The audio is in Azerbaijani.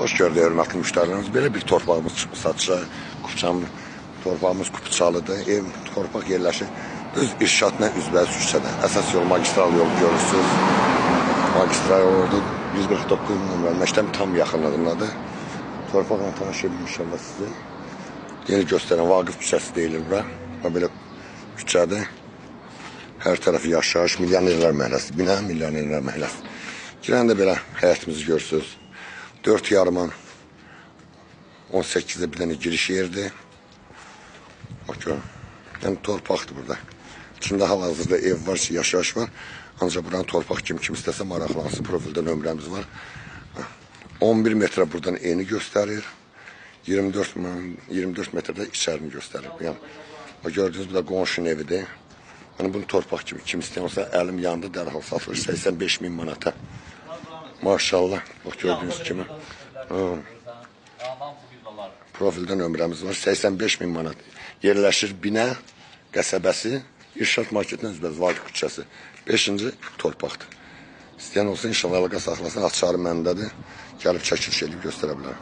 Hoş gördük hörmətli müştərilərimiz. Belə bir torpağımız çıxmış satışa. Kupçamlı torpağımız Kupçalıdır. Ev torpaq yerləşir. Düz İrşadla üzbəüz küçədə. Əsas yol magistral yol görürsünüz. Magistral yol orada 149 nömrəli məktəbin tam yaxınlığındadır. Torpaqla tanış edin inşallah sizi. Yeni göstərən Vaqif küçəsi deyilir bura. Belə küçədir. Hər tərəfi yaşayış, milyonerlər məhəlləsi, bina milyonerlər məhəlləsi. Girəndə belə həyətimizi görürsünüz. 4 yarıman 18'de bir tane giriş yerdi. Bakın. Yani torpaqdır burada. İçində hal-hazırda ev var, yaşayış var. Ancaq buranın torpaq kim istəsə maraqlansın. Profildə nömrəmiz var. 11 metre buradan eni göstərir. 24 metrede içərini göstərir. Yəni, gördüğünüz bu da qonşunun evidir. Yani bunu torpaq kim istəyirsə əlim yandı dərhal satılır 85.000 manata. Maşallah. Bak gördüğünüz kimi. Profildə nömrəmiz var. 85.000 manat. Yerləşir Binə qəsəbəsi, İrşad marketindən üzbəüz Vaqif küçəsi. 5-ci torpaqdır. İstəyən olsa inşallah əlaqə saxlasın. Açarı məndədir. Gəlib çəkiliş edib göstərə bilər.